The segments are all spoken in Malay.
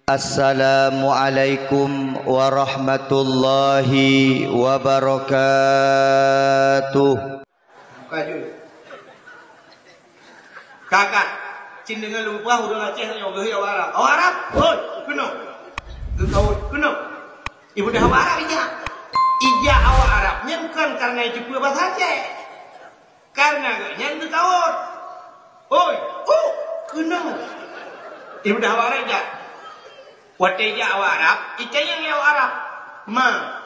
Assalamualaikum warahmatullahi wabarakatuh. Kakak, cin dengan lupa udah ngaceh yang gak Arab. Awak Arab, hoi, kena. Kau kena. Ibu dah awak Arab ija. Ija awak Arab, bukan karena itu pula bahasa Aceh. Karena yang tu tahu. Hoi, kena. Ibu dah awak Arab ija. Wateja awak Arab, ija yang awak Arab. Ma.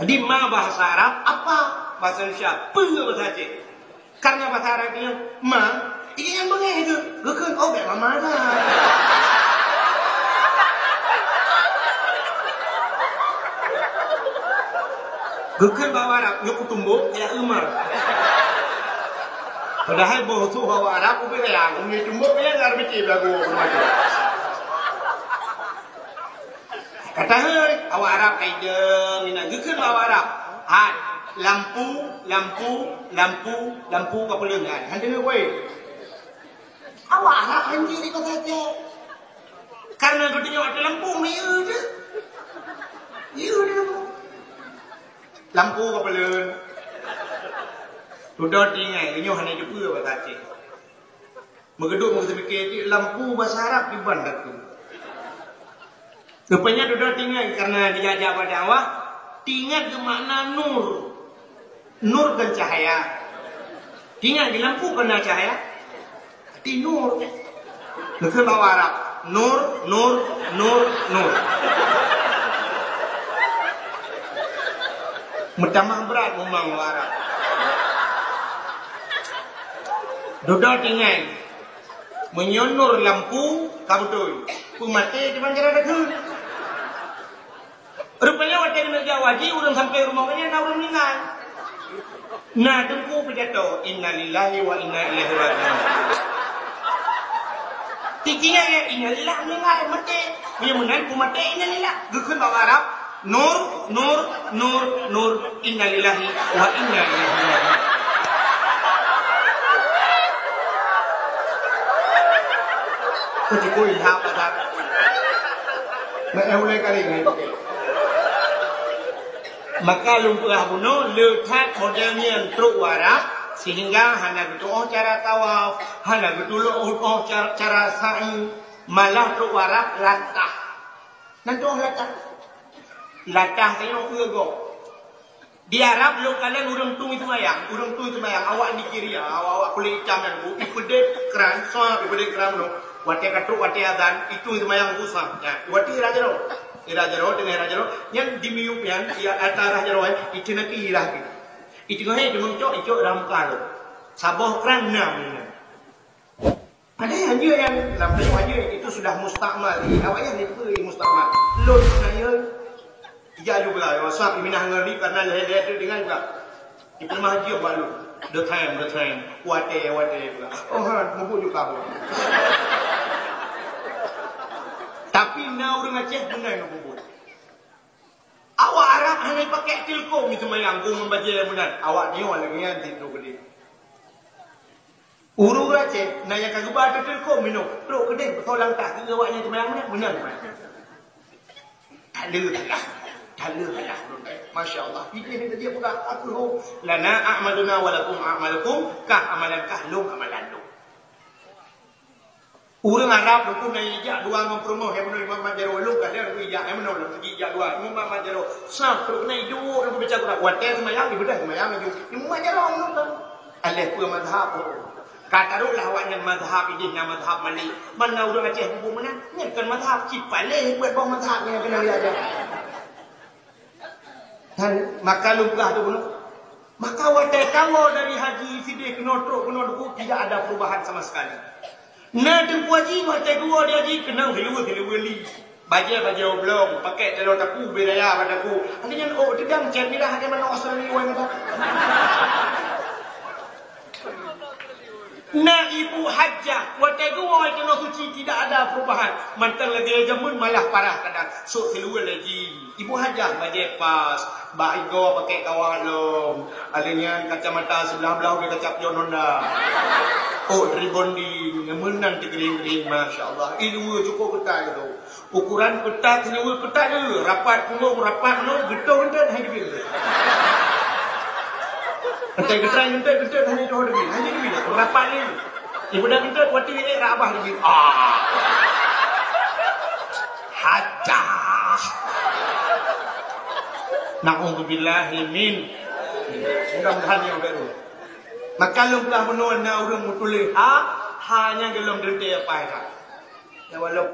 Di ma bahasa Arab apa? Bahasa Indonesia, bahasa Aceh. Karena bahasa Arab yang ma, ini yang bengeh itu. Bukan obek mama dah. Bukan bahasa Arab, nyok tumbuk ya umar. Padahal bahasa Arab ubek yang nyok tumbuk ya ngar bici lagu macam. Kata hei, awak Arab kaideng ni nak gekeun awak Arab. Hat lampu apa leungan. Hande we. Awak Arab handi ni kata saja. Karena gedenya ada lampu mieu je. Ieu dia lampu apa leun. Sudah tinggal nyoh hanya jepeu bahasa Aceh. Megeduk mesti fikir lampu bahasa Arab di bandar tu. Rupanya sudah tinggal karena dijajah pada awak. Tinggal ke makna nur. Nur kan cahaya. Tinggal di lampu kena cahaya. Di nur. Lekas bawa Arab. Nur. Mutamah berat memang bawa Arab. Sudah tinggal. Menyonor lampu kabutui. Pemati di banjar ada ke. Rupanya waktu kena jawaji, orang sampai rumahnya, nak orang meninggal. Nah, tengku pidato, inna lillahi wa inna ilaihi raji'un. Tikinya ya, inna lillahi meninggal, mati. Punya menantu mati, inna lillahi. Gekun bawa Arab, nur, inna lillahi wa inna ilaihi raji'un. Kau ilham pada. Mulai kali ini. Maka lumpurah bunuh letak modelnya truk warak sehingga hanya betul cara tawaf, hanya betul cara sa'i, malah truk warak latah. Nanti latah tengok go. Di Arab lo kalian urang tu itu mayang, awak di kiri awak kulit hitam dan bu, ipede keran, ipede keran lo, wati katruk wati adan itu mayang busam, ya, wati raja lo. Irajaro dengan Irajaro yang dimiup yang ia atas Irajaro itu nak irah gitu. Itu kan itu muncul itu ramkal. Sabah kerana ni. Ada yang dia yang dalam aja itu sudah mustakmal. Awak yang itu mustakmal. Lon saya ia juga wasap minah ngeri karena leher itu dengan juga. Itu mah dia balu. The time. Wate juga. Oh, mumpuk juga. Tapi na orang Aceh benar nak bubur. Awak Arab hanya pakai telkom itu mayang gua membaca yang benar. Awak ni orang yang tidur gede. Urung Aceh naya kagak ada telkom minum. Teruk gede betul lang tak tiga awaknya itu mayang benar. Tallah. Masya Allah. Ini dia pula aku lana a'maluna walakum a'malukum kah amalan kahlum amalan lu. Orang Arab itu naik ijak dua mempromo yang menurut Imam Majaro lu kan dia ijak yang menurut segi ijak dua Imam Majaro satu naik dua orang berbicara kurang water semayang dibedah semayang itu Imam Majaro menurut alih pun madhab kata rulah awaknya madhab ini nama madhab mana orang Aceh bubu mana kan madhab cipaleh buat bawah madhabnya kena lihat aja dan maka lukah tu pun maka water kalau dari haji sidih kena duku tidak ada perubahan sama sekali. Nah, tempoh haji macam dua dia haji kena gelu-gelu. Baca belum, pakai telur tapu bedaya padaku. Artinya tegang cermilah ada mana Australia yang kata. Nah, ibu hajjah, waktu dua itu suci tidak ada perubahan. Mantan lagi jamun malah parah kadang. So keluar lagi. Ibu hajjah baca pas, baigo pakai kawalom. Adanya kacamata sebelah-belah dia kacap John Honda. Oh, rebonding, menang tegering-gering, Masya Allah. Ini cukup ketat tu. Ukuran ketat, senyawa ketat je. Rapat penuh, getong gentat, hanya bila. Gentat, hanya jauh demi. Hanya bila, rapat ni. Ibu dah gentat, waktu ini rabah lagi. Hajah. Na'udzubillahi min. Mudah-mudahan yang baru. Maka lu telah menua na urang mutulis hanya gelom dente apa ya. Ya walaupun